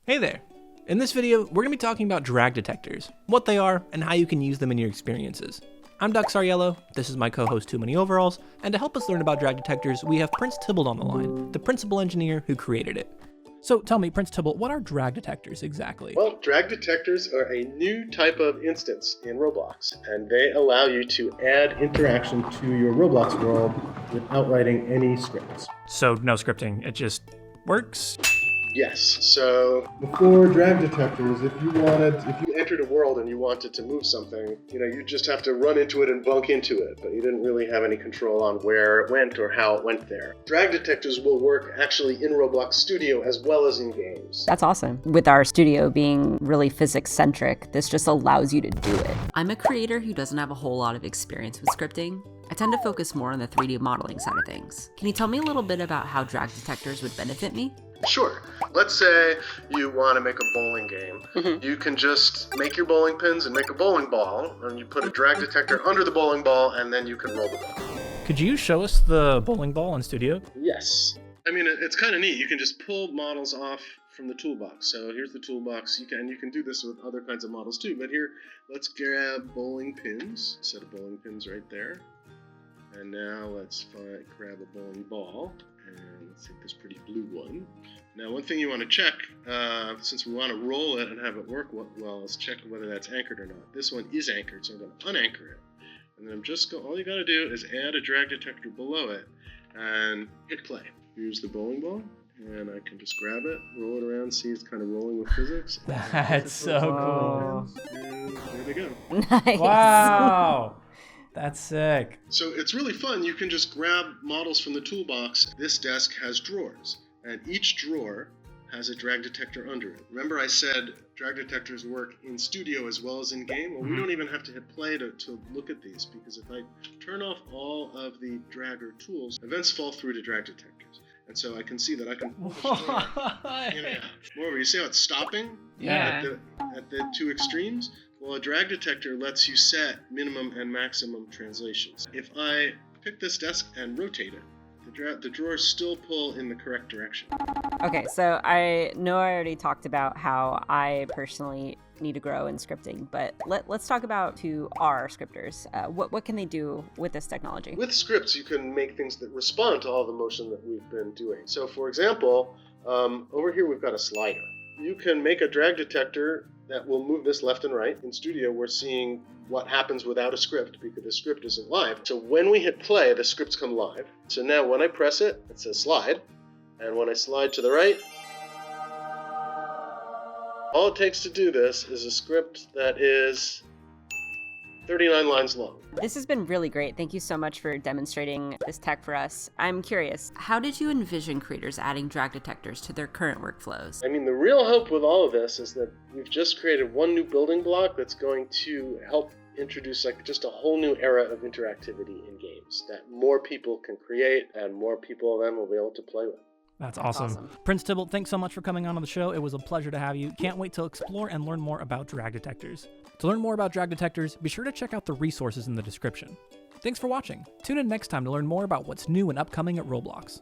Hey there! In this video, we're going to be talking about drag detectors, what they are, and how you can use them in your experiences. I'm Duck Sariello, this is my co-host Too Many Overalls, and to help us learn about drag detectors, we have Prince Tybalt on the line, the principal engineer who created it. So tell me, Prince Tybalt, what are drag detectors exactly? Well, drag detectors are a new type of instance in Roblox, and they allow you to add interaction to your Roblox world without writing any scripts. So no scripting, it just works? Yes, so before drag detectors, if you entered a world and you wanted to move something, you just have to run into it and bump into it, but you didn't really have any control on where it went or how it went there. Drag detectors will work actually in Roblox Studio as well as in games. That's awesome. With our studio being really physics-centric, this just allows you to do it. I'm a creator who doesn't have a whole lot of experience with scripting. I tend to focus more on the 3D modeling side of things. Can you tell me a little bit about how drag detectors would benefit me? Sure. Let's say you want to make a bowling game. You can just make your bowling pins and make a bowling ball, and you put a drag detector under the bowling ball, and then you can roll the ball. Could you show us the bowling ball in Studio? Yes. I mean, it's kind of neat. You can just pull models off from the toolbox. So here's the toolbox. You can do this with other kinds of models too. But here, let's grab bowling pins. Set of bowling pins right there. And now let's grab a bowling ball. And let's take this pretty blue one. Now, one thing you want to check, since we want to roll it and have it work well, is check whether that's anchored or not. This one is anchored, so I'm going to unanchor it. And then all you got to do is add a drag detector below it and hit play. Here's the bowling ball, and I can just grab it, roll it around, see it's kind of rolling with physics. That's so cool. And there they go. Nice. Wow! That's sick. So it's really fun. You can just grab models from the toolbox. This desk has drawers, and each drawer has a drag detector under it. Remember I said drag detectors work in Studio as well as in game? Well, we don't even have to hit play to look at these, because if I turn off all of the dragger tools, events fall through to drag detectors. And so I can see that I can push Moreover, you see how it's stopping? Yeah. At the two extremes? Well, a drag detector lets you set minimum and maximum translations. If I pick this desk and rotate it, the drawers still pull in the correct direction. Okay, so I know I already talked about how I personally need to grow in scripting, but let's talk about who are scripters. What can they do with this technology? With scripts, you can make things that respond to all the motion that we've been doing. So, for example, over here we've got a slider. You can make a drag detector that will move this left and right. In Studio, we're seeing what happens without a script because the script isn't live. So when we hit play, the scripts come live. So now when I press it, it says slide. And when I slide to the right, all it takes to do this is a script that is 39 lines long. This has been really great. Thank you so much for demonstrating this tech for us. I'm curious. How did you envision creators adding drag detectors to their current workflows? I mean, the real hope with all of this is that we've just created one new building block that's going to help introduce just a whole new era of interactivity in games that more people can create and more people then will be able to play with. That's awesome. Prince Tybalt, thanks so much for coming on the show. It was a pleasure to have you. Can't wait to explore and learn more about drag detectors. To learn more about drag detectors, be sure to check out the resources in the description. Thanks for watching. Tune in next time to learn more about what's new and upcoming at Roblox.